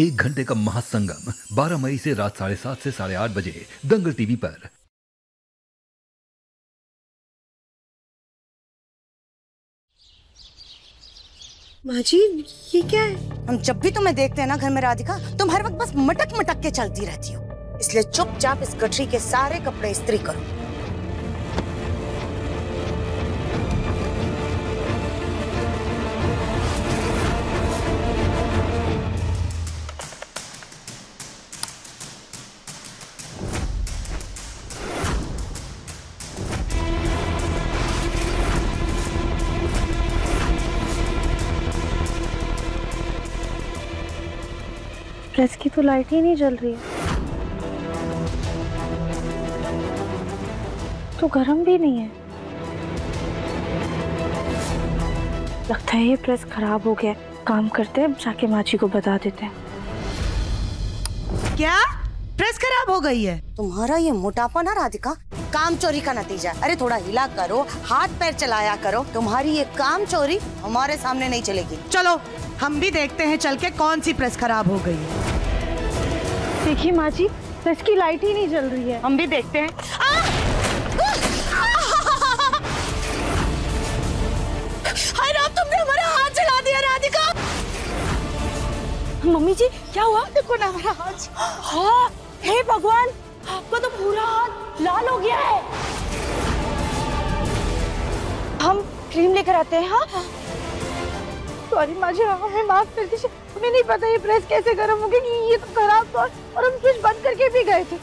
1 घंटे का महासंगम 12 मई से रात 7:30 से 8:30 बजे दंगल टीवी पर। माँ जी, ये क्या है? हम जब भी तुम्हें देखते हैं ना घर में राधिका, तुम हर वक्त बस मटक मटक के चलती रहती हो। इसलिए चुपचाप इस गठरी के सारे कपड़े इस्त्री करो। प्रेस की तो लाइट ही नहीं जल रही है, तो गर्म भी नहीं है। लगता है ये प्रेस खराब हो गया। काम करते हैं, जाके माँ जी को बता देते हैं। क्या प्रेस खराब हो गई है? तुम्हारा ये मोटापा ना राधिका काम चोरी का नतीजा। अरे थोड़ा हिला करो, हाथ पैर चलाया करो। तुम्हारी ये काम चोरी हमारे सामने नहीं चलेगी। चलो हम भी देखते हैं चल के कौन सी प्रेस खराब हो गई है। देखिए माँ जी, प्रेस की लाइट ही नहीं जल रही है। हम भी देखते हैं। हाय राम, तुमने हमारा हाथ जला दिया राधिका। मम्मी जी क्या हुआ? देखो ना हमारा हाथ। हाँ, हे भगवान, आपका तो पूरा हाथ लाल हो गया है। हम क्रीम लेकर आते हैं। हाँ सॉरी माँ जी, हमें माफ कर दीजिए। हमें नहीं पता ये प्रेस कैसे गर्म हो गई। ये तो खराब था और हम स्विच बंद करके भी गए थे।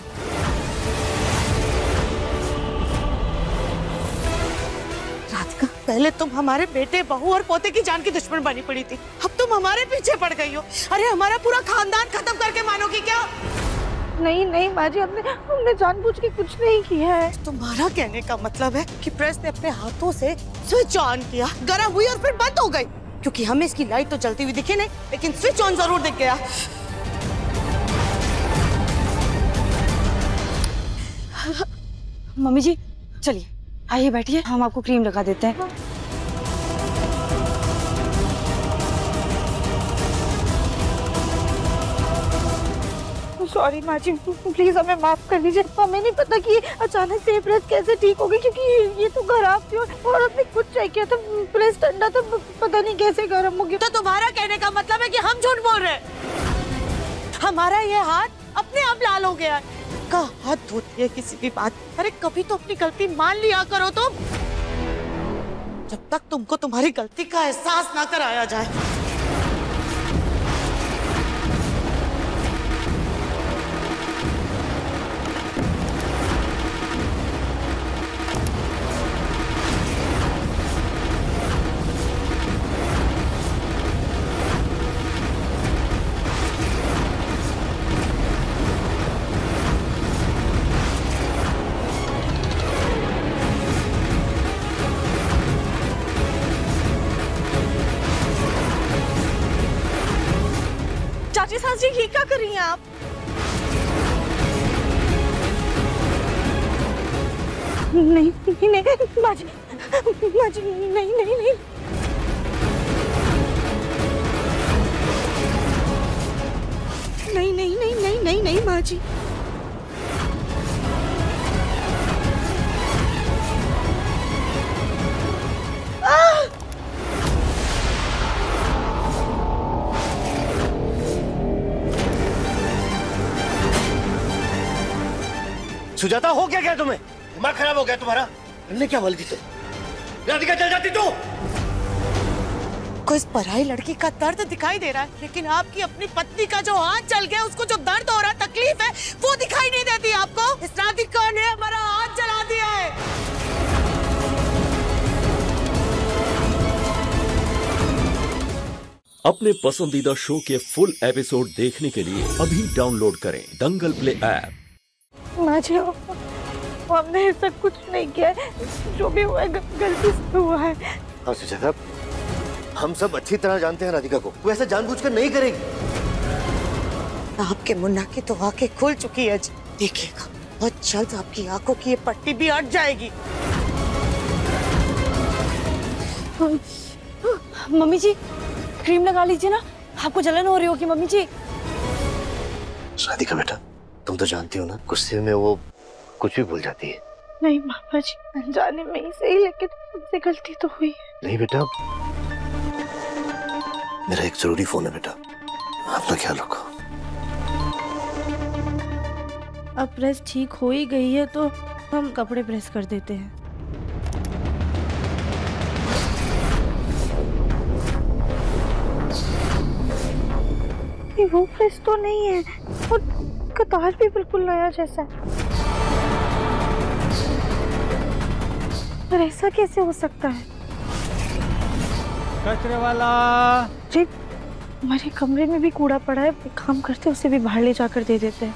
राधिका, पहले तुम हमारे बेटे, बहू और पोते की जान की दुश्मन बनी पड़ी थी। अब तुम हमारे पीछे पड़ गई हो। अरे हमारा पूरा खानदान खत्म करके मानोगी क्या? नहीं नहीं माँ जी, हमने जानबूझ के कुछ नहीं किया है। तुम्हारा कहने का मतलब है कि प्रेस ने अपने हाथों से स्विच ऑन किया, गर्म हुई और फिर बंद हो गई। क्योंकि हमें इसकी लाइट तो जलती हुई दिखी नहीं, लेकिन स्विच ऑन जरूर दिख गया। मम्मी जी चलिए, आइए बैठिए, हम आपको क्रीम लगा देते हैं। सॉरी माँ जी, प्लीज हमें माफ कर दीजिए। हमें नहीं पता कि अचानक से प्रेस कैसे ठीक हो गई, क्योंकि ये तो खराब थी और हमने कुछ चेक किया था, प्रेस ठंडा था, पता नहीं कैसे गर्म हो गया। तो तुम्हारा कहने का मतलब है कि हम झूठ बोल रहे हैं? हमारा ये हाथ अपने आप लाल हो गया है। का हाथ धोती है किसी भी बात। अरे कभी तो अपनी गलती मान लिया करो तुम। जब तक तुमको तुम्हारी गलती का एहसास ना कराया जाए। चाची सास जी, ये क्या कर रही हैं आप? नहीं नहीं नहीं माँ जी, नहीं नहीं नहीं। नहीं नहीं नहीं नहीं नहीं नहीं माँ जी। सुजाता, हो क्या गया तुम्हें? दिमाग खराब हो गया तुम्हारा? तुमने क्या बोली थी? तुम राधिका जल जाती तू। को इस पराई लड़की का दर्द दिखाई दे रहा है, लेकिन आपकी अपनी पत्नी का जो हाथ जल गया, उसको जो दर्द हो रहा है, तकलीफ है, वो दिखाई नहीं देती आपको? इस राधिका ने हमारा हाथ जला दिया है। अपने पसंदीदा शो के फुल एपिसोड देखने के लिए अभी डाउनलोड करें दंगल प्ले ऐप। माँ जी, हमने ऐसा कुछ नहीं किया है, जो भी हुआ है गलती से हुआ है। हाँ सुजाता, हम सब अच्छी तरह जानते हैं राधिका को, वो ऐसा जानबूझकर नहीं करेगी। आपके मुन्ना की तो आंखें खुल चुकी है जी। देखिएगा बहुत जल्द आपकी आंखों की ये पट्टी भी हट जाएगी। मम्मी जी क्रीम लगा लीजिए ना, आपको जलन हो रही होगी मम्मी जी। राधिका बेटा, तुम तो जानती हो ना, गुस्से में वो कुछ भी भूल जाती है। नहीं पापा जी, अनजाने में ही सही, लेकिन मुझसे गलती तो हुई है। नहीं बेटा, मेरा एक जरूरी फोन है बेटा, अपना ख्याल रखो। अब प्रेस ठीक हो ही गई है तो हम कपड़े प्रेस कर देते हैं। ये वो प्रेस तो नहीं है, और कतार भी बिल्कुल नया जैसा है। पर ऐसा कैसे हो सकता है? कचरे वाला जी, हमारे कमरे में भी कूड़ा पड़ा है, एक काम करते उसे भी बाहर ले जाकर दे देते हैं।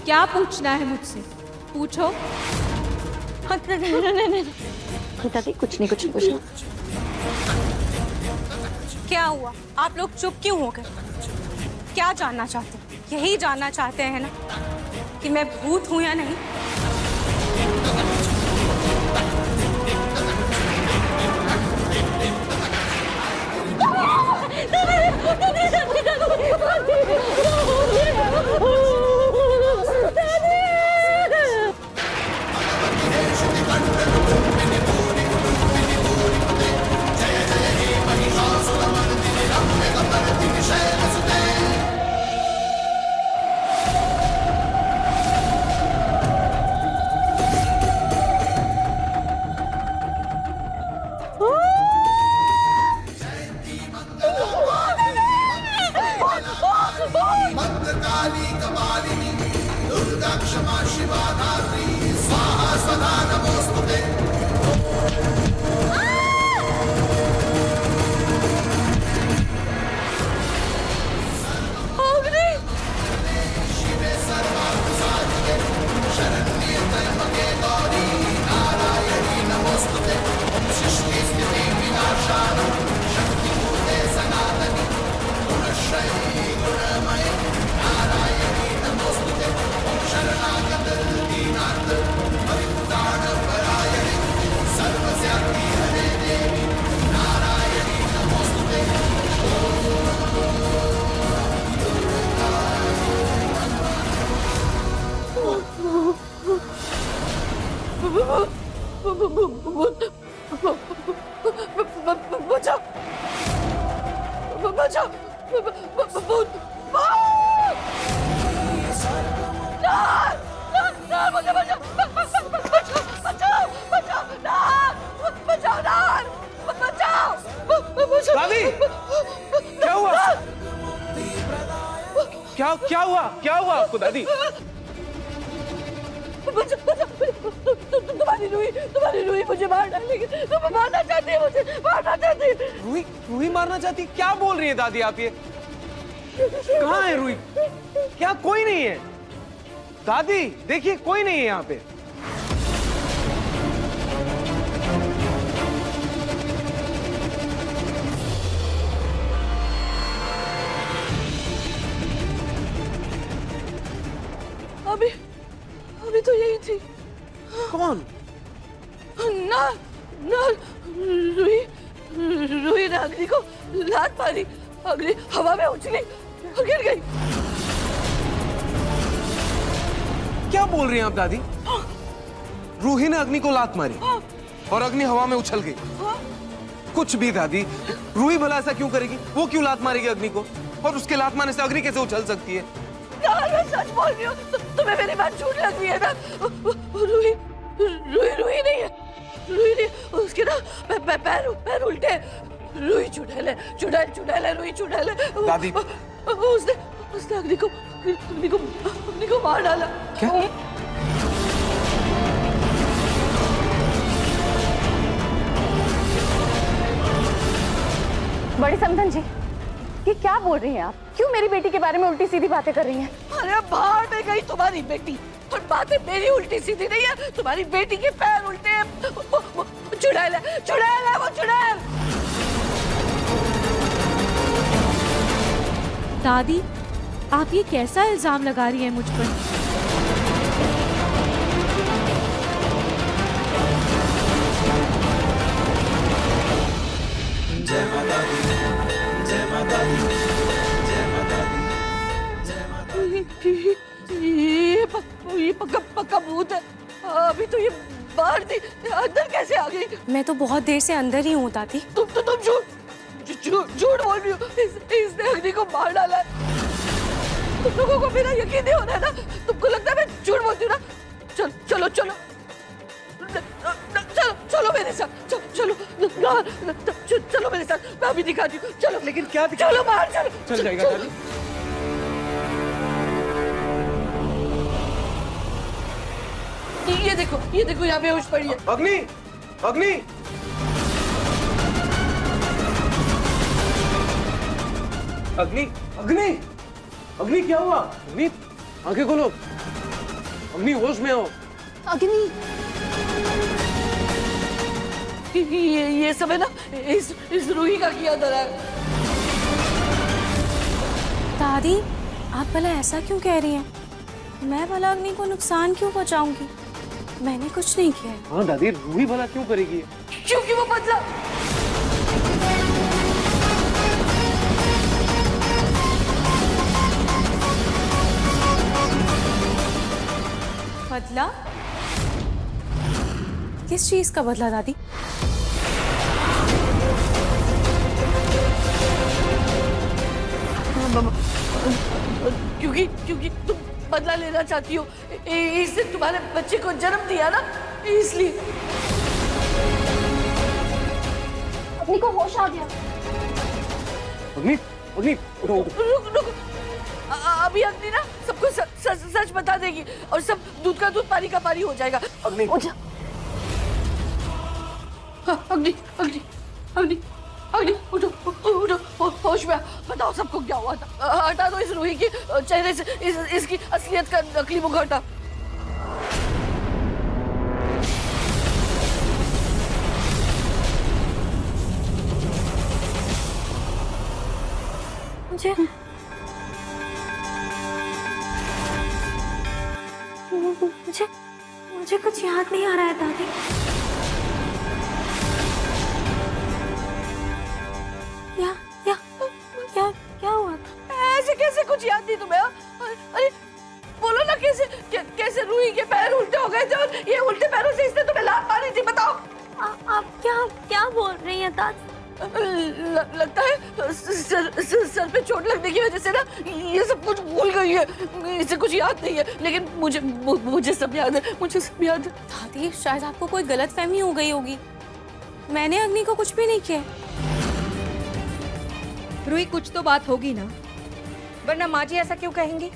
क्या पूछना है मुझसे? पूछो। दादी कुछ नहीं पूछो। क्या हुआ? आप लोग चुप क्यों हो गए? क्या जानना चाहते हैं? यही जानना चाहते हैं ना कि मैं भूत हूं या नहीं? दादी, क्या हुआ? क्या हुआ आपको दादी? तुम्हारी रूही मुझे मार डालेगी। तुम मारना चाहती है, मुझे मारना चाहती है। रूही मारना चाहती? क्या बोल रही है दादी आप ये? कहाँ है रूही? क्या कोई नहीं है? दादी देखिए, कोई नहीं है यहाँ पे। अभी तो यही थी। कौन? ना रूही ने अग्नि को लात मारी, अग्नि हवा में उछली और गिर गई। क्या बोल रही हैं आप दादी? रूही ने अग्नि को लात मारी और अग्नि हवा में उछल गई? कुछ भी दादी, रूही भला ऐसा क्यों करेगी? वो क्यों लात मारेगी अग्नि को? और उसके लात मारने से अग्नि कैसे उछल सकती है? मैं सच बोल रही हूँ, तुम्हें मेरी बात झूठ लग रही है ना? रूही नहीं है, रूही नहीं, उसके ना पैर उल्टे। रूही चुड़ैल है, रूही चुड़ैल है। दादी, उसने अग्नि को मार डाला। क्या? बड़ी समधन जी, ये क्या बोल रही हैं आप? क्यों मेरी बेटी के बारे में उल्टी सीधी बातें कर रही हैं? अरे बाहर में गई तुम्हारी बेटी, और बातें मेरी उल्टी सीधी नहीं है। तुम्हारी बेटी के पैर उल्टे हैं। चुड़ैल है वो चुड़ैल। दादी, आप ये कैसा इल्जाम लगा रही हैं मुझ पर? पक्का पक्का भूत है। अभी तो ये बाहर थी, अंदर कैसे आ गई? मैं तो बहुत देर से अंदर ही हूँ दादी। तुम झूठ बोल रही हो। इसने अग्नि को मार डाला है। तुम लोगों को मेरा यकीन नहीं हो रहा है ना? तुमको लगता है मैं झूठ बोलती हूँ ना? चलो चलो चलो चलो मेरे साथ, चलो चलो मेरे साथ, मैं अभी दिखाती हूँ। चलो। लेकिन क्या चलो बाहर, चलो। चल जाएगा दादी। ये देखो यहाँ पे होश पड़ी है। अग्नि, अग्नि, अग्नि, अग्नि, अग्नि क्या हुआ? अग्नि, आंखें खोलो। अग्नि होश में आओ। अग्नि, ये सब है ना इस रूही का किया धरा है। दादी आप भला ऐसा क्यों कह रही हैं? मैं भला अग्नि को नुकसान क्यों पहुंचाऊंगी? मैंने कुछ नहीं किया है। हाँ दादी, रूही भला क्यों करेगी? क्योंकि वो बदला। बदला? किस चीज का बदला दादी? क्योंकि तुम बदला लेना चाहती हो। इसने तुम्हारे बच्चे को जन्म दिया ना, इसलिए। अग्नि को होश आ गया। अग्नि, अग्नि, उठो। रुक। अभी अग्नि ना सबको सच बता देगी और सब दूध का दूध पानी का पानी हो जाएगा। अग्नि, अग्नि उठो, होश में बताओ सबको क्या हुआ था। हटा दो इस रूही की चेहरे से इसकी असलियत का नकली मुखौटा। मुझे कुछ याद नहीं आ रहा है दादी। क्या हुआ था? ऐसे कैसे कुछ याद नहीं तुम्हें? अरे बोलो ना, कैसे रूही के पैर उल्टे हो गए थे और ये उल्टे पैरों से इसने तुम्हें लात मारी थी? बताओ। आप क्या बोल रही हैं दादी? लगता है सर पे चोट लगने की वजह से ना ये सब कुछ भूल गई है। इसे कुछ याद नहीं है, लेकिन मुझे सब याद है। मुझे सब याद है। दादी शायद आपको कोई गलतफहमी हो गई होगी। मैंने अग्नि को कुछ भी नहीं किया। रूही, कुछ तो बात होगी ना, वरना माँ जी ऐसा क्यों कहेंगी?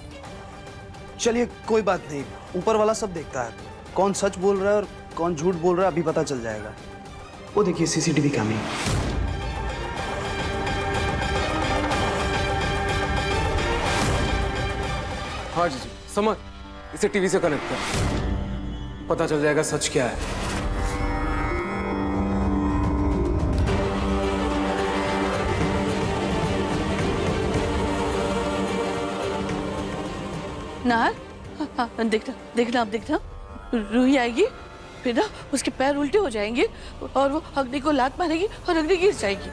चलिए कोई बात नहीं, ऊपर वाला सब देखता है। कौन सच बोल रहा है और कौन झूठ बोल रहा है अभी पता चल जाएगा। वो देखिए सीसीटीवी कैमरे। हाँ जी, समझ, इसे टीवी से कनेक्ट कर, पता चल जाएगा सच क्या है। नार, देखना अब देखना, रूही आएगी, फिर ना उसके पैर उल्टे हो जाएंगे और वो अग्नि को लात मारेगी और अग्नि गिर जाएगी।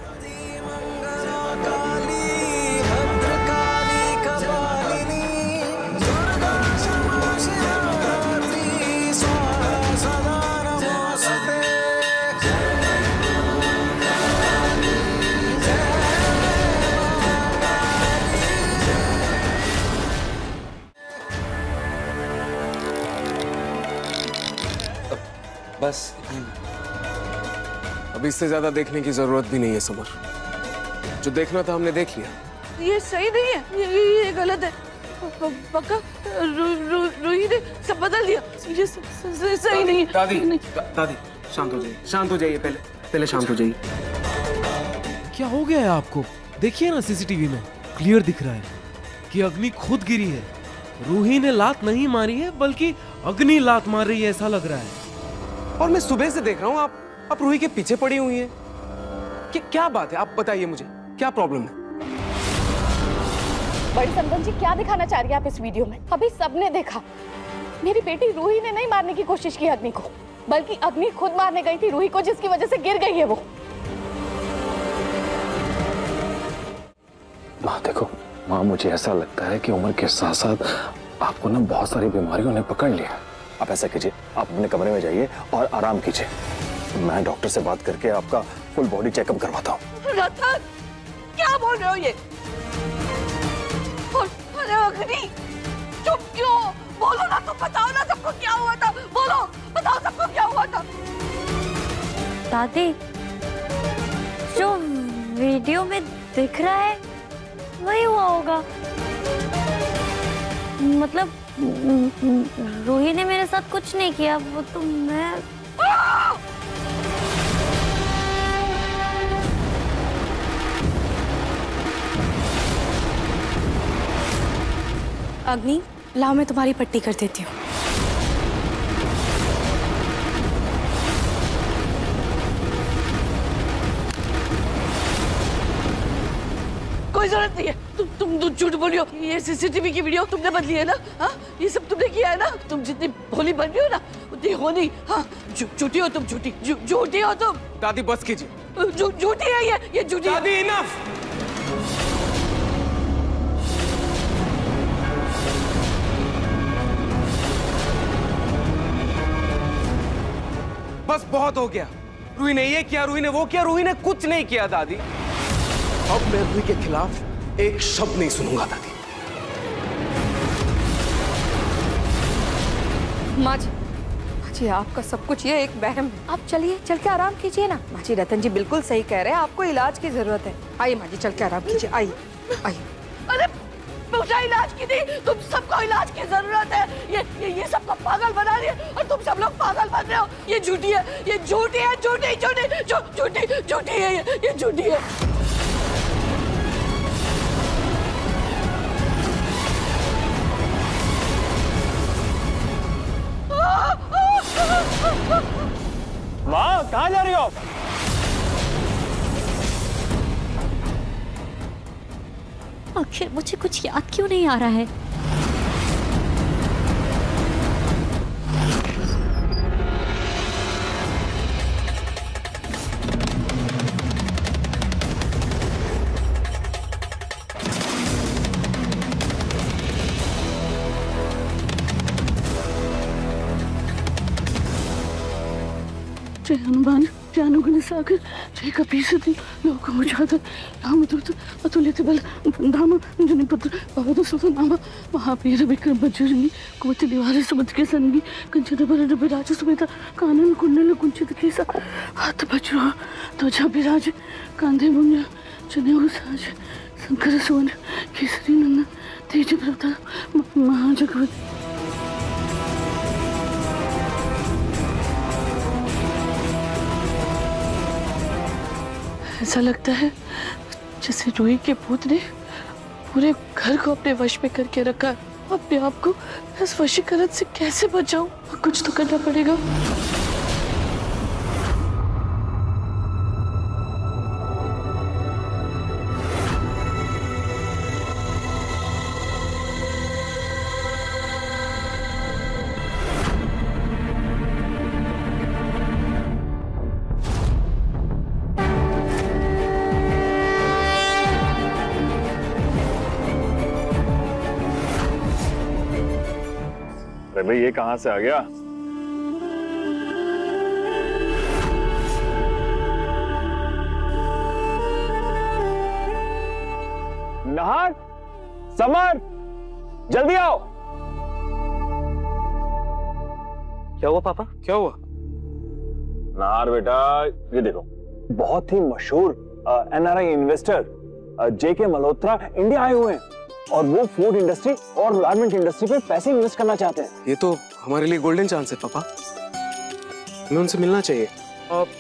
बस अब इससे ज्यादा देखने की जरूरत भी नहीं है समर। जो देखना था हमने देख लिया। ये सही नहीं है, ये गलत है। पक्का रूही ने सब बदल दिया। ये सही नहीं है। दादी शांत हो जाइए, शांत हो जाइए, पहले शांत हो जाइए। क्या हो गया है आपको? देखिए ना सीसीटीवी में क्लियर दिख रहा है कि अग्नि खुद गिरी है। रूही ने लात नहीं मारी है, बल्कि अग्नि लात मार रही है, ऐसा लग रहा है। और मैं सुबह से देख रहा हूँ आप रूही के पीछे पड़ी हुई हैं। क्या बात है, आप बताइए मुझे, क्या प्रॉब्लम है? बड़ी समधन जी, क्या दिखाना चाह रही है आप इस वीडियो में? अभी सबने देखा, मेरी बेटी रूही ने नहीं मारने की कोशिश की अग्नि को, बल्कि अग्नि खुद मारने गई थी रूही को, जिसकी वजह से गिर गई है वो। माँ देखो, माँ मुझे ऐसा लगता है कि उम्र के साथ साथ आपको ना बहुत सारी बीमारियों ने पकड़ लिया। आप ऐसा कीजिए, आप अपने कमरे में जाइए और आराम कीजिए। मैं डॉक्टर से बात करके आपका फुल बॉडी चेकअप करवाता हूँ। रतन, क्या बोल रहे हो ये? अरे अग्नि, चुप क्यों? बोलो ना, तुम बताओ ना सबको क्या हुआ था। बोलो, बताओ सबको क्या हुआ था। दादी, जो वीडियो में दिख रहा है वही हुआ होगा। मतलब रूही ने मेरे साथ कुछ नहीं किया, वो तो मैं। अग्नि, लाओ मैं तुम्हारी पट्टी कर देती हूँ। कोई जरूरत नहीं है, तुम झूठ बोलियो। ये सीसीटीवी की वीडियो तुमने बदली है ना? हाँ, ये सब तुमने किया है ना? तुम जितनी भोली बन रही हो ना उतनी होनी। हाँ, झूठी हो तुम, झूठी हो तुम। दादी बस कीजिए। झूठी है ये झूठी। दादी इनफ। बस बहुत हो गया। रूही ने ये किया, रूही ने वो किया, रूही ने कुछ नहीं किया दादी। अब मैं रूही के खिलाफ एक शब्द नहीं सुनूंगा दादी। माँ जी, आपका सब कुछ ये एक वहम है। आप चलिए, चल के आराम कीजिए ना। माँ जी, रतन जी बिल्कुल सही कह रहे हैं, आपको इलाज की जरूरत है। आइए माँ जी, चल के आराम कीजिए। आइए आइए। अरे मुझे इलाज की नहीं, तुम सबको इलाज की जरूरत है। ये सबको पागल बना रही है और तुम सब लोग पागल बन रहे हो। ये झूठी है, ये झूठी है, झूठी है, ये झूठी है। माँ, कहाँ जा रही हो? आखिर मुझे कुछ याद क्यों नहीं आ रहा है? जय हनुमान, जय अनुग्रह सागर, जय कपीसति लोक मुझातर, रामदूत अतुलित बल धाम अंजनी पुत्र पवन सुत नाम महावीर विक्रम बजरंगी कुमति निवार सुमति के संगी कंचन बरन विराज सुमेधा कानन कुंडल कुंचित केसा हाथ वज्र ध्वजा विराज कांधे मुंज जनेऊ साज शंकर सुवन केसरी नंदन तेज प्रताप महाजगवती। ऐसा लगता है जैसे रूही के भूत ने पूरे घर को अपने वश में करके रखा। अपने आप को इस वशीकरण से कैसे बचाऊं? कुछ तो करना पड़ेगा। भाई ये कहां से आ गया? नहार, समर, जल्दी आओ। क्या हुआ पापा? क्या हुआ? नहार बेटा, ये देखो, बहुत ही मशहूर एनआरआई इन्वेस्टर जेके मल्होत्रा इंडिया आए हुए हैं और वो फूड इंडस्ट्री और गारमेंट इंडस्ट्री पे पैसे इन्वेस्ट करना चाहते हैं। ये तो हमारे लिए गोल्डन चांस है पापा, हमें उनसे मिलना चाहिए।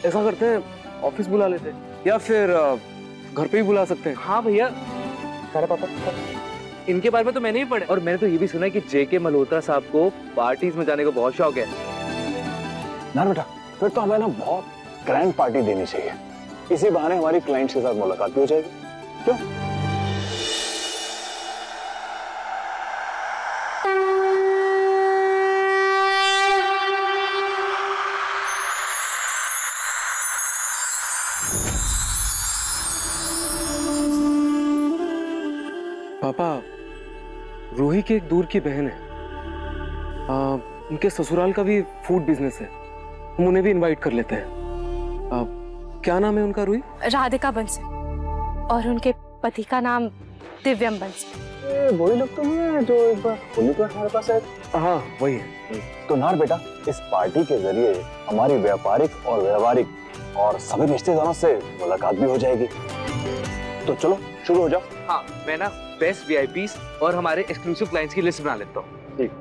ऐसा करते हैं, ऑफिस बुला लेते हैं या फिर घर पे ही बुला सकते हैं। हाँ भैया। अरे पापा, इनके बारे में तो मैंने ही पढ़ा और मैंने तो ये भी सुना है कि जेके मल्होत्रा साहब को पार्टीज में जाने का बहुत शौक है। ना बेटा, फिर तो हमें ना बहुत ग्रैंड पार्टी देनी चाहिए। इसी बहाने हमारी क्लाइंट्स के साथ मुलाकात भी हो जाएगी। क्यों? पापा, रूही की एक दूर की बहन है, उनके ससुराल का भी फूड बिजनेस है, हम उन्हें भी इनवाइट कर लेते हैं। क्या नाम है उनका रूही? राधिका बंसल, और उनके पति का नाम दिव्यम बंसल। वही लोग तो हैं जो एक बार होली पर हमारे पास आए। हाँ वही है। तो नार बेटा, इस पार्टी के जरिए हमारी व्यापारिक और व्यवहारिक और सभी रिश्तेदारों से मुलाकात भी हो जाएगी। तो चलो शुरू हो जाओ। हाँ, मैं ना बेस्ट VIPs और हमारे एक्सक्लूसिव क्लाइंट्स की लिस्ट बना लेता हूँ। ठीक।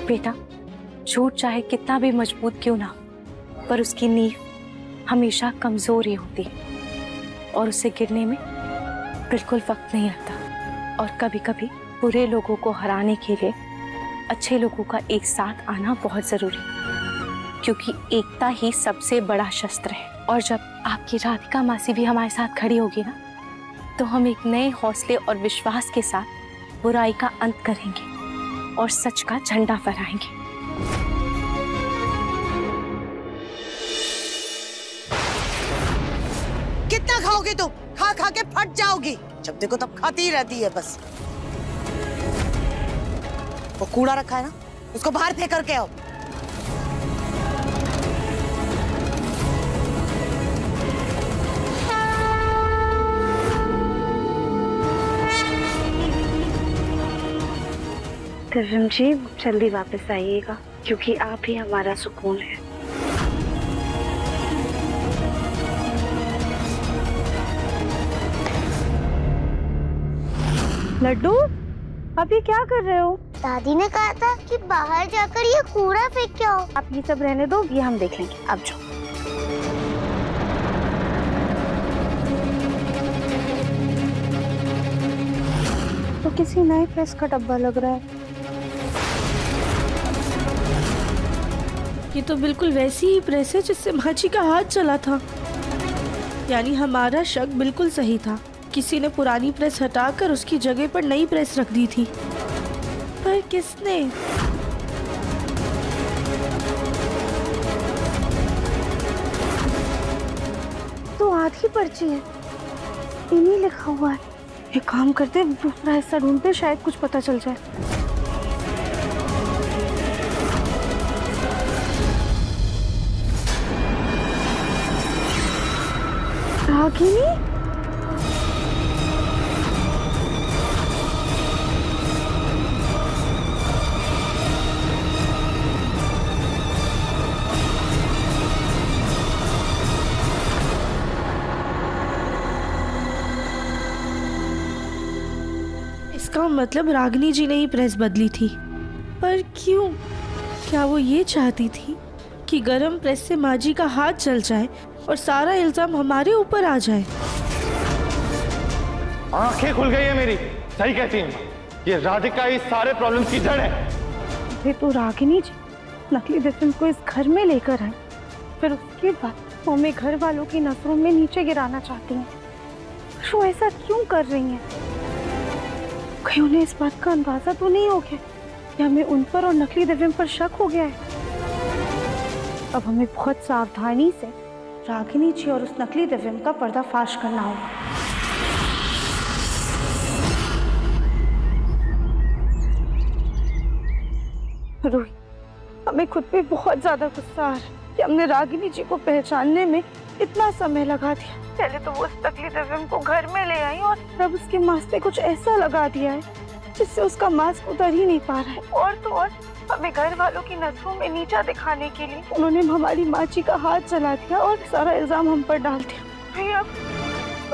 बेटा, झूठ चाहे कितना भी मजबूत क्यों ना, पर उसकी नींव हमेशा कमजोर ही होती है और उसे गिरने में बिल्कुल वक्त नहीं लगता। और कभी कभी बुरे लोगों को हराने के लिए अच्छे लोगों का एक साथ आना बहुत जरूरी है, क्योंकि एकता ही सबसे बड़ा शस्त्र है। और जब आपकी राधिका मासी भी हमारे साथ खड़ी होगी ना, तो हम एक नए हौसले और विश्वास के साथ बुराई का अंत करेंगे और सच का झंडा फहराएंगे। कितना खाओगे तुम? खा खा के फट जाओगी। जब देखो तब खाती ही रहती है बस। वो कूड़ा रखा है ना, उसको बाहर फेंक करके आओ। दिव्यम जी, जल्दी वापस आइएगा, क्योंकि आप ही हमारा सुकून है। लड्डू, आप ये क्या कर रहे हो? दादी ने कहा था कि बाहर जाकर ये कूड़ा फेंक के आओ। आप ये सब रहने दो, ये हम देख लेंगे। अब जाओ। तो किसी नए प्रेस का डब्बा लग रहा है। ये तो बिल्कुल वैसी ही प्रेस है जिससे माची का हाथ चला था। यानी हमारा शक बिल्कुल सही था। किसी ने पुरानी प्रेस हटाकर उसकी जगह पर नई प्रेस रख दी थी। पर किसने? तो आधी पर्ची है, इन्हीं लिखा हुआ है। एक काम करते, दूसरा हिस्सा ढूंढते, शायद कुछ पता चल जाए। रागिनी, इसका मतलब रागिनी जी ने ही प्रेस बदली थी। पर क्यों? क्या वो ये चाहती थी कि गरम प्रेस से माजी का हाथ जल जाए और सारा इल्जाम हमारे ऊपर आ जाए? आंखें खुल गई है मेरी। सही कहती हैं, ये राधिका इस सारे प्रॉब्लम्स की जड़ है। ये तो रागिनी जी नकली दिव्यम को इस घर में लेकर आए, फिर उसके बाद वो हमें घर वालों की नजरों में नीचे गिराना चाहती हैं। वो ऐसा क्यों कर रही हैं? कहीं उन्हें इस बात का अंदाजा तो नहीं हो गया कि हमें उन पर और नकली दिव्यम पर शक हो गया है? अब हमें बहुत सावधानी से रागिनी जी और उस नकली दिव्यम का पर्दाफाश करना होगा। रूही, हमें खुद पे बहुत ज्यादा गुस्सा आ रहा है कि हमने रागिनी जी को पहचानने में इतना समय लगा दिया। पहले तो वो उस नकली दिव्यम को घर में ले आई और अब उसके मांस पे कुछ ऐसा लगा दिया है जिससे उसका मांस उतर ही नहीं पा रहा है। और तो और हमें घर वालों की नजरों में नीचा दिखाने के लिए उन्होंने हमारी माची का हाथ चला दिया और सारा इल्जाम हम पर डाल दिया। अब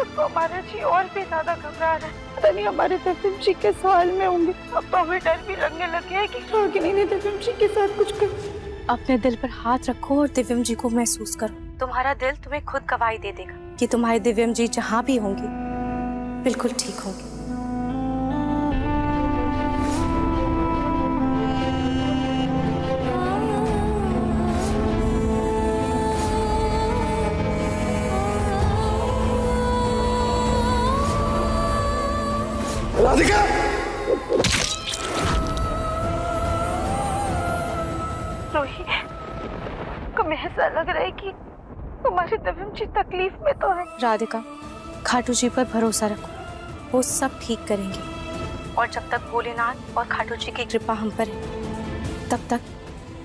तो हमारा जी और भी ज्यादा घबरा रहा है। पता नहीं हमारे दिव्यम जी किस हाल में होंगे। अब तो हमें डर भी लगने लगे है कि रागिनी ने दिव्यम जी के साथ कुछ कर। अपने दिल पर हाथ रखो और दिव्यम जी को महसूस करो। तुम्हारा दिल तुम्हें खुद गवाही दे देगा कि तुम्हारे दिव्यम जी जहाँ भी होंगी बिल्कुल ठीक होंगे। राधिका! रोही, तुम्हें ऐसा लग रहा है कि तुम्हारी दिव्यम जी तकलीफ में तो है। राधिका, खाटू जी पर भरोसा रखो, वो सब ठीक करेंगे। और जब तक भोलेनाथ और खाटू जी की कृपा हम पर है तब तक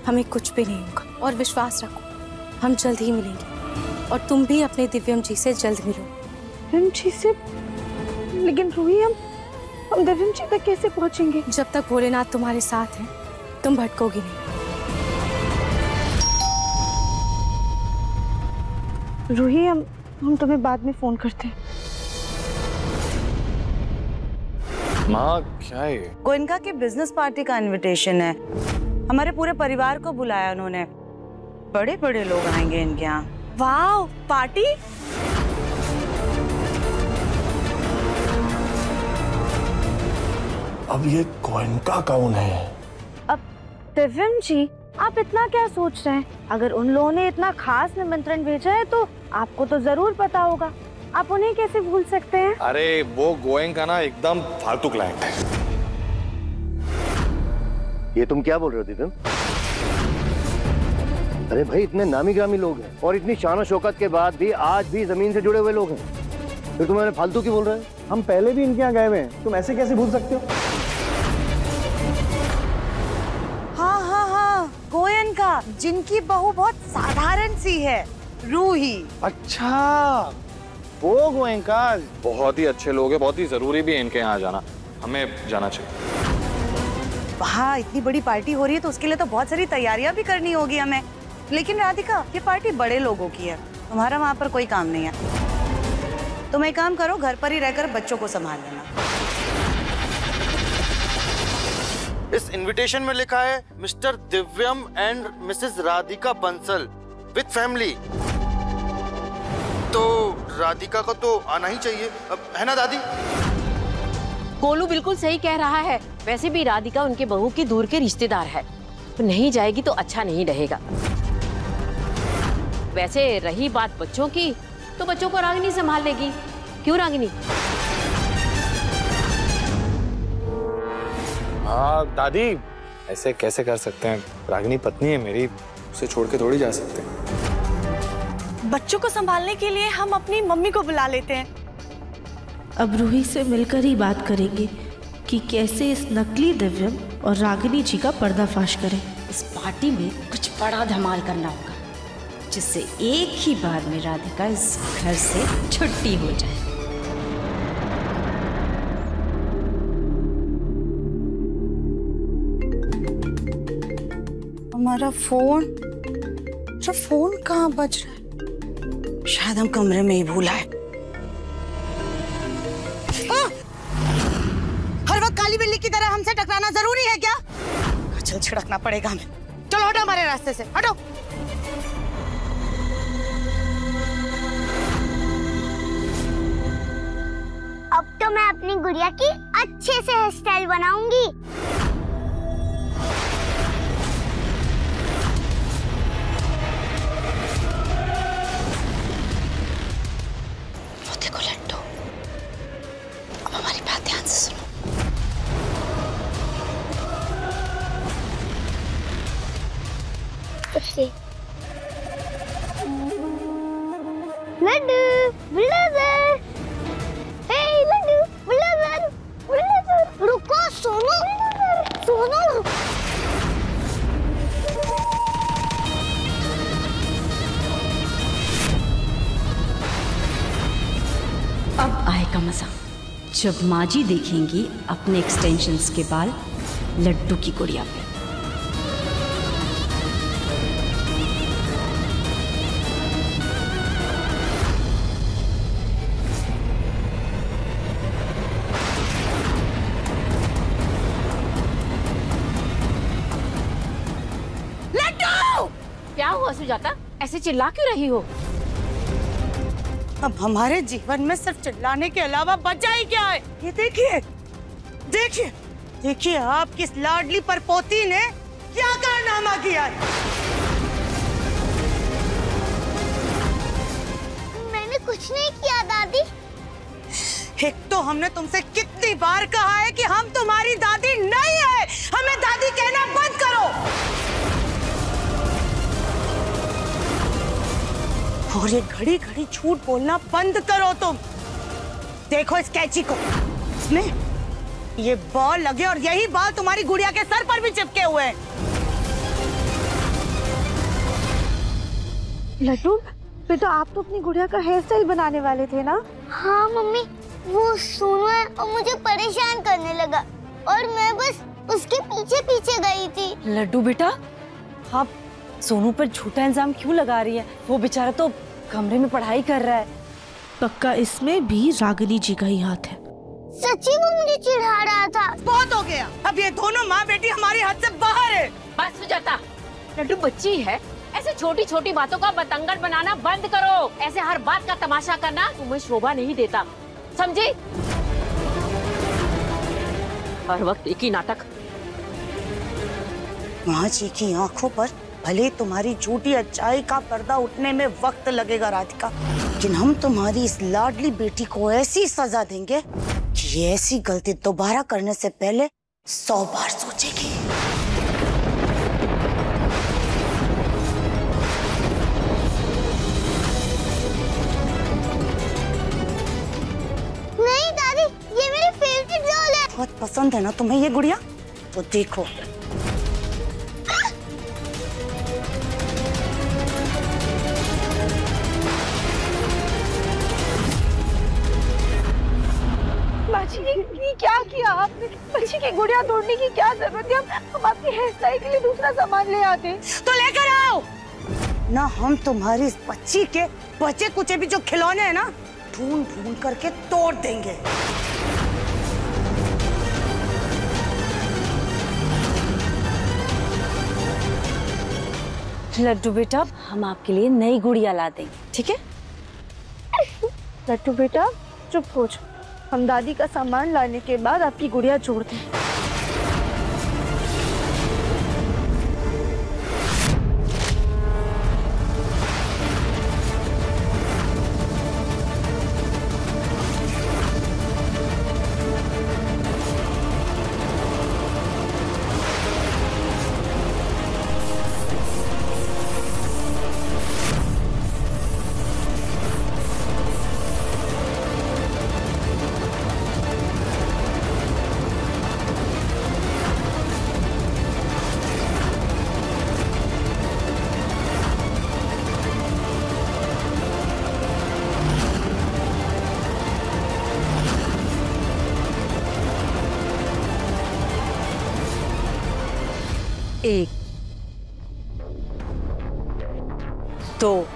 हमें कुछ भी नहीं होगा। और विश्वास रखो, हम जल्द ही मिलेंगे और तुम भी अपने दिव्यम जी से जल्द मिलो। दिव्यम जी से? लेकिन रूही, हम दिव्यम जी तक कैसे पहुंचेंगे? जब तक भोलेनाथ तुम्हारे साथ हैं तुम भटकोगी नहीं। रूही, हम तुम्हें बाद में फोन करते हैं। माँ क्या है? गोयनका की बिजनेस पार्टी का इनविटेशन है। हमारे पूरे परिवार को बुलाया उन्होंने। बड़े बड़े लोग आएंगे इनके यहाँ। वाह, पार्टी? अब ये गोयनका कौन है? अब दिव्यम जी, आप इतना क्या सोच रहे हैं? अगर उन लोगों ने इतना खास निमंत्रण भेजा है तो आपको तो जरूर पता होगा। आप उन्हें कैसे भूल सकते हैं? अरे वो गोयनका ना एकदम फालतू क्लाइंट है। ये तुम क्या बोल रहे हो दिव्यम? अरे भाई, इतने नामी ग्रामी लोग हैं और इतनी शान और शौकत के बाद भी आज भी जमीन से जुड़े हुए लोग हैं, फिर तुम्हें फालतू क्यों बोल रहे हो? हम पहले भी इनके यहाँ गए हुए हैं, तुम ऐसे कैसे भूल सकते हो? हाँ, गोयनका, जिनकी बहू बहुत साधारण सी है, रूही। अच्छा, वो गोयनका बहुत ही अच्छे लोग हैं, बहुत ही जरूरी भी है इनके यहाँ जाना। हमें जाना चाहिए। हाँ, इतनी बड़ी पार्टी हो रही है तो उसके लिए तो बहुत सारी तैयारियां भी करनी होगी हमें। लेकिन राधिका, ये पार्टी बड़े लोगों की है, तुम्हारा वहाँ पर कोई काम नहीं है। तुम एक काम करो, घर पर ही रहकर बच्चों को संभाल लेना। इस इनविटेशन में लिखा है Mr Divyam and Mrs Radhika Bansal with family. तो राधिका को तो आना ही चाहिए, है ना दादी? गोलू बिल्कुल सही कह रहा है। वैसे भी राधिका उनके बहू की दूर के रिश्तेदार है, तो नहीं जाएगी तो अच्छा नहीं रहेगा। वैसे रही बात बच्चों की, तो बच्चों को रागिनी संभाल लेगी। क्यों रागिनी? हाँ दादी, ऐसे कैसे कर सकते हैं? रागिनी पत्नी है मेरी, उसे छोड़ के थोड़ी जा सकते हैं। बच्चों को संभालने के लिए हम अपनी मम्मी को बुला लेते हैं। अब रूही से मिलकर ही बात करेंगे कि कैसे इस नकली दिव्यम और रागिनी जी का पर्दाफाश करें। इस पार्टी में कुछ बड़ा धमाल करना होगा, जिससे एक ही बार में राधिका इस घर से छुट्टी हो जाए। हमारा फोन कहाँ बज रहा है? शायद हम कमरे में ही भूला है। हर वक्त काली बिल्ली की तरह हमसे टकराना जरूरी है क्या? चल, छिड़कना पड़ेगा हमें। चलो हटो हमारे रास्ते से, हटो। अब तो मैं अपनी गुड़िया की अच्छे से हेयर स्टाइल बनाऊंगी। देखो लड्डू, अब हमारी बात ध्यान से सुनो। लड्डू बुलडोजर, हे लड्डू बुलडोजर, बुलडोजर, रुको, सोनू, सोनू। अब आएगा मजा, जब माँ जी देखेंगी अपने एक्सटेंशंस के बाल लड्डू की गुड़िया पे। लड्डू! क्या हुआ सुजाता, ऐसे चिल्ला क्यों रही हो? अब हमारे जीवन में सिर्फ चिल्लाने के अलावा बचा ही क्या है? ये देखिए, देखिए, देखिए आपकी इस लाडली परपोती ने क्या कारनामा किया है। मैंने कुछ नहीं किया दादी। एक तो हमने तुमसे कितनी बार कहा है कि हम तुम्हारी दादी नहीं है, हमें दादी कहना बंद करो। और ये घड़ी घड़ी झूठ बोलना बंद करो तुम। देखो इस कैची को, ये बॉल लगे और यही बाल तुम्हारी गुड़िया के सर पर भी चिपके हुए हैं। लड्डू बेटा, आप तो अपनी गुड़िया का हेयर स्टाइल बनाने वाले थे ना? हाँ मम्मी, वो सोनू है और मुझे परेशान करने लगा और मैं बस उसके पीछे पीछे गई थी। लड्डू बेटा, आप सोनू पर झूठा इल्जाम क्यों लगा रही है? वो बेचारा तो कमरे में पढ़ाई कर रहा है। पक्का इसमें भी रागिनी जी का ही हाथ है। सच्ची वो मुझे चिढ़ा रहा था। बहुत हो गया, अब ये दोनों माँ बेटी हमारी हद से बाहर है। बस सुजाता, लड्डू बच्ची है, ऐसे छोटी छोटी बातों का बतंगड़ बनाना बंद करो। ऐसे हर बात का तमाशा करना तुम्हें शोभा नहीं देता, समझी? हर वक्त एक ही नाटक। माँ जी की आंखों पर भले तुम्हारी झूठी अच्छाई का पर्दा उठने में वक्त लगेगा राधिका, लेकिन हम तुम्हारी इस लाडली बेटी को ऐसी सजा देंगे कि ये ऐसी गलती दोबारा करने से पहले 100 बार सोचेगी। नहीं दादी, ये मेरी फेवरेट डॉल है। बहुत पसंद है ना तुम्हें ये गुड़िया? तो देखो, बाजी ये क्या किया आपने? बच्ची की गुड़िया तोड़ने की क्या जरूरत है? हम आपकी हेयर स्टाइल के लिए दूसरा सामान ले आते। तो लेकर आओ ना, हम तुम्हारी इस बच्ची के बचे कुचे भी जो खिलौने हैं ना, ढूंढ ढूंढ करके तोड़ देंगे। लड्डू बेटा, हम आपके लिए नई गुड़िया ला देंगे, ठीक है? लड्डू बेटा चुप हो जाओ, हम दादी का सामान लाने के बाद आपकी गुड़िया जोड़ते हैं। एक, दो,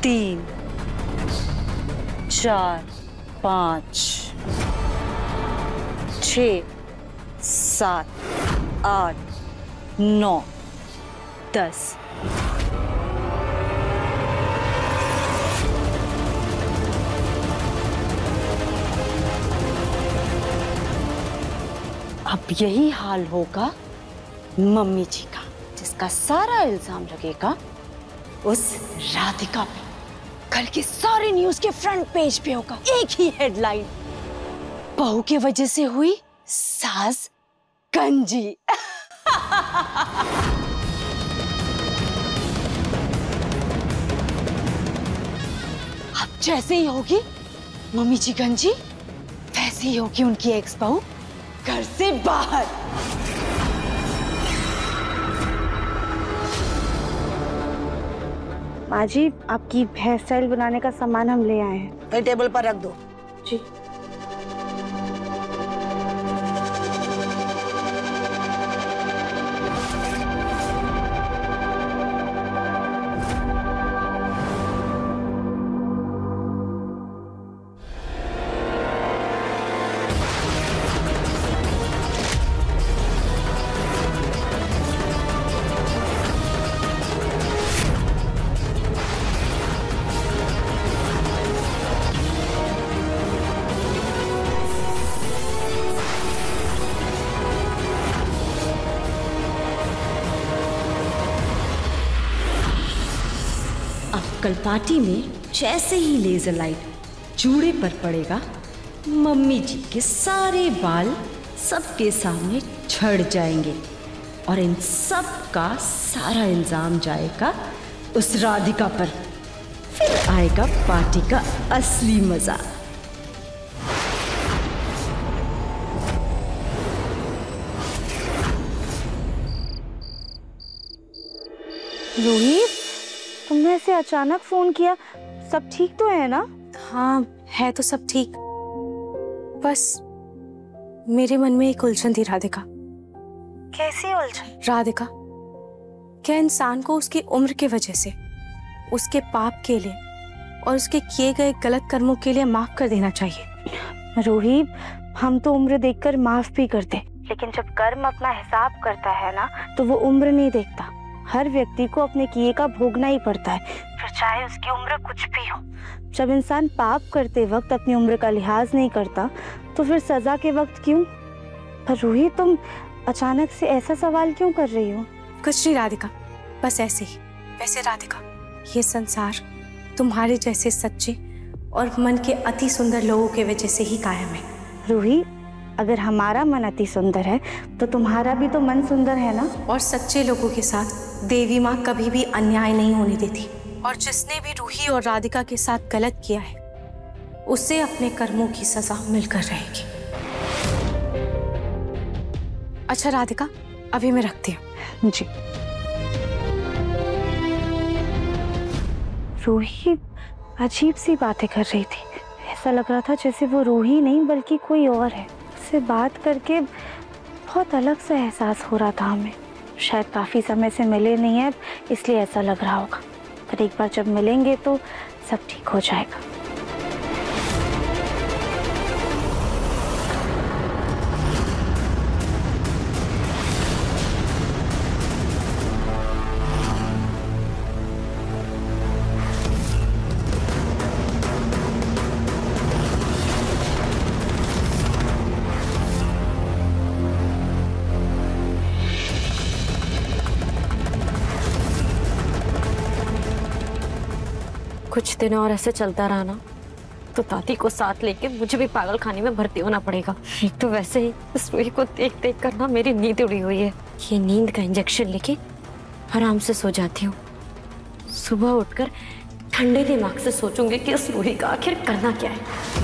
तीन, चार, 5, 6, 7, 8, 9, 10। अब यही हाल होगा मम्मी जी का, जिसका सारा इल्जाम लगेगा उस राधिका पे। कल के सारे न्यूज के फ्रंट पेज पे होगा एक ही हेडलाइन, बहू की वजह से हुई सास गंजी। अब जैसे ही होगी मम्मी जी गंजी, वैसे ही होगी उनकी एक्स बहू घर से बाहर। माँ जी, आपकी हेयर स्टाइल बनाने का सामान हम ले आए हैं। टेबल पर रख दो। जी। कल पार्टी में जैसे ही लेजर लाइट जूड़े पर पड़ेगा, मम्मी जी के सारे बाल सबके सामने झड़ जाएंगे और इन सब का सारा इल्जाम जाएगा उस राधिका पर। फिर आएगा पार्टी का असली मजा। रूही, तुमने ऐसे अचानक फोन किया, सब ठीक तो है ना? हाँ, है तो सब ठीक, बस मेरे मन में एक उलझन थी राधिका। कैसी उलझन? राधिका, क्या इंसान को उसकी उम्र की वजह से, उसके पाप के लिए और उसके किए गए गलत कर्मों के लिए माफ कर देना चाहिए? रूही, हम तो उम्र देखकर माफ भी करते, लेकिन जब कर्म अपना हिसाब करता है ना, तो वो उम्र नहीं देखता। हर व्यक्ति को अपने किए का भोगना ही पड़ता है, फिर चाहे उसकी उम्र कुछ भी हो। जब इंसान पाप करते वक्त अपनी उम्र का लिहाज नहीं करता, तो फिर सजा के वक्त क्यों? पर रूही, तुम अचानक से ऐसा सवाल क्यों कर रही हो? कुछ नहीं राधिका, बस ऐसे ही। वैसे राधिका, ये संसार तुम्हारे जैसे सच्चे और मन के अति सुंदर लोगों के वजह से ही कायम है। रूही, अगर हमारा मन अति सुंदर है तो तुम्हारा भी तो मन सुंदर है ना? और सच्चे लोगों के साथ देवी माँ कभी भी अन्याय नहीं होने देती, और जिसने भी रूही और राधिका के साथ गलत किया है, उसे अपने कर्मों की सजा मिलकर रहेगी। अच्छा राधिका, अभी मैं रखती हूँ। जी। रूही अजीब सी बातें कर रही थी, ऐसा लग रहा था जैसे वो रूही नहीं बल्कि कोई और है। उससे बात करके बहुत अलग सा एहसास हो रहा था हमें। शायद काफ़ी समय से मिले नहीं है, इसलिए ऐसा लग रहा होगा, पर एक बार जब मिलेंगे तो सब ठीक हो जाएगा। कुछ दिन और ऐसे चलता रहा ना, तो दादी को साथ लेके मुझे भी पागल खाने में भर्ती होना पड़ेगा। एक तो वैसे ही इस रूही को देख देख कर ना मेरी नींद उड़ी हुई है। ये नींद का इंजेक्शन लेके आराम से सो जाती हूँ। सुबह उठकर ठंडे दिमाग से सोचूंगी कि उस रूही का आखिर करना क्या है।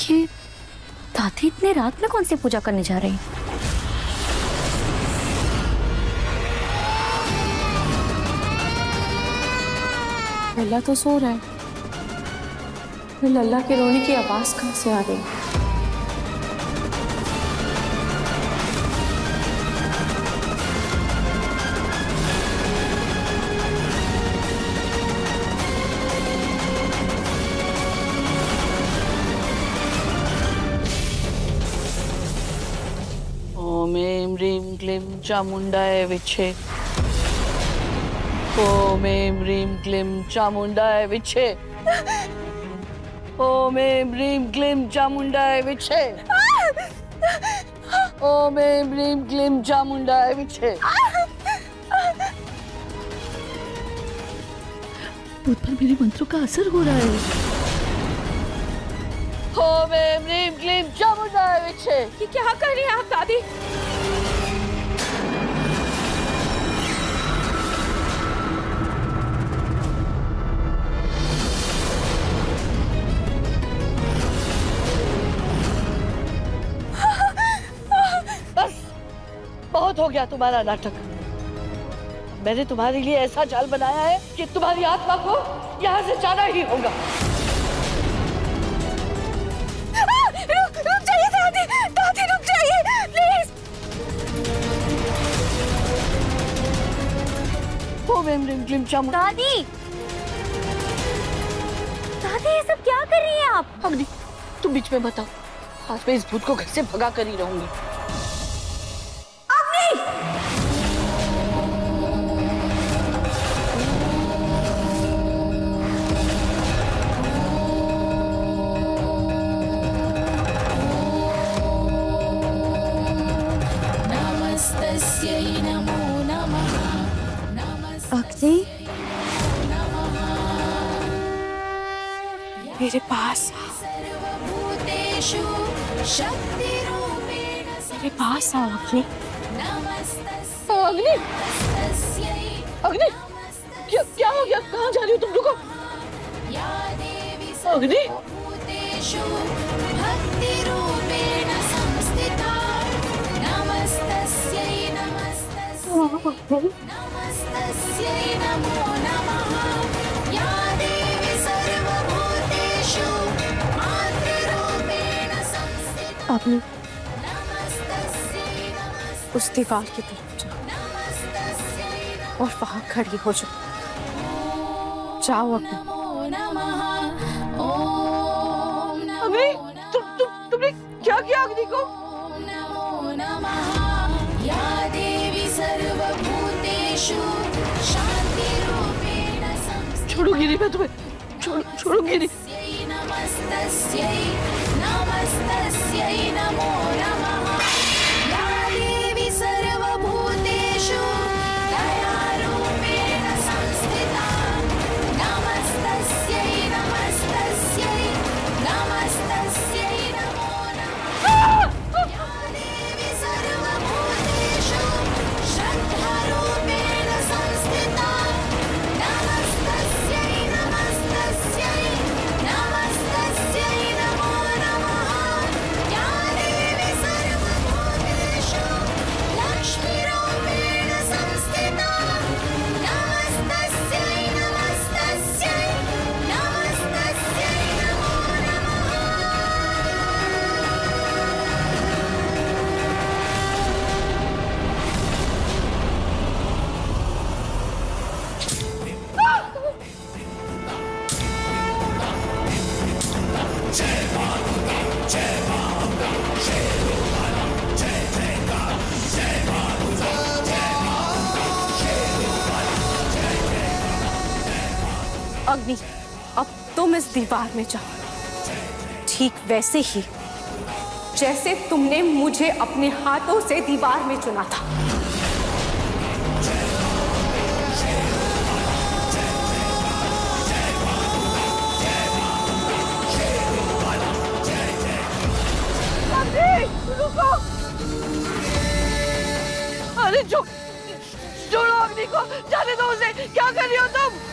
ये दादी इतने रात में कौन सी पूजा करने जा रही है? लल्ला तो सो रहा है, फिर लल्ला के रोने की आवाज कहाँ से आ रही है? ओम ऐं ह्रीं क्लीं चामुंडाय विच्छे। ओम ऐं ह्रीं क्लीं चामुंडाय विच्छे। ओम ऐं ह्रीं क्लीं चामुंडाय विच्छे। ओम ऐं ह्रीं क्लीं चामुंडाय विच्छे। मुझ पर मेरे मंत्रों का असर हो रहा है। ओम ऐं ह्रीं क्लीं चामुंडाय विच्छे। ये क्या कर रही हैं आप दादी? बस बहुत हो गया तुम्हारा नाटक। मैंने तुम्हारे लिए ऐसा जाल बनाया है कि तुम्हारी आत्मा को यहाँ से जाना ही होगा। रुक जाइए दादी, दादी रुक जाइए प्लीज। ओम ऐं ह्रीं क्लीं चामुंडा। दादी, दादी ये सब क्या कर रही हैं आप? अग्नि, तुम बीच में बताओ, आज मैं इस भूत को घर से भगा कर ही रहूंगी। अग्नि, मेरे पास आओ अग्नि। अग्नि, अग्नि, क्या हो गया? कहाँ जा रही हो तुम? रुको। अग्नि, अग्नि, उस दीवार की तरफ जाओ और वहां खड़ी हो जाओ। जाओ अग्नि। अग्नि, तुमने क्या किया अग्नि को? छोड़ूंगी नहीं मैं तुम्हें, छोड़ूंगी नहीं। अग्नि, अब तुम इस दीवार में जाओ, ठीक वैसे ही जैसे तुमने मुझे अपने हाथों से दीवार में चुना था। रुको। अरे छोड़ो अग्नि को, जाने दो उसे। क्या कर रही हो तुम?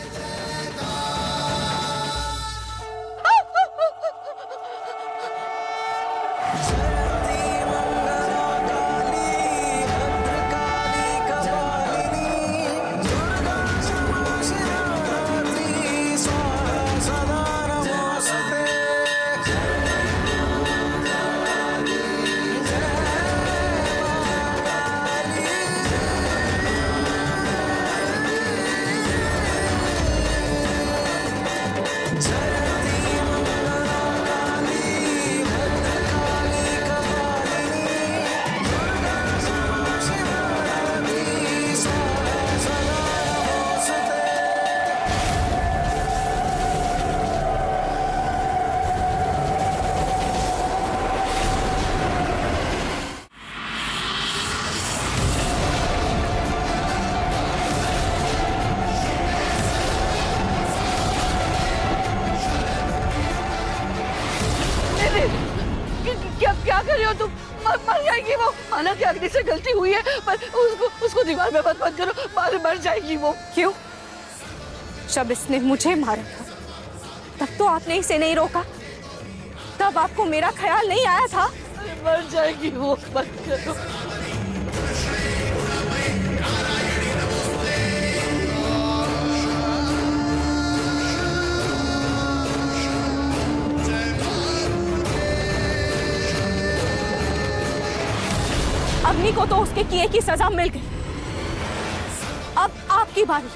क्या कर रही हो तुम? मर जाएगी वो। माना कि अग्नि से गलती हुई है, पर उसको दीवार में मत करो, मर जाएगी वो। क्यों? जब इसने मुझे मारा था तब तो आपने इसे नहीं रोका, तब आपको मेरा ख्याल नहीं आया था? मर जाएगी वो, मत करो। अग्नि को तो उसके किए की सजा मिल गई, अब आपकी बारी।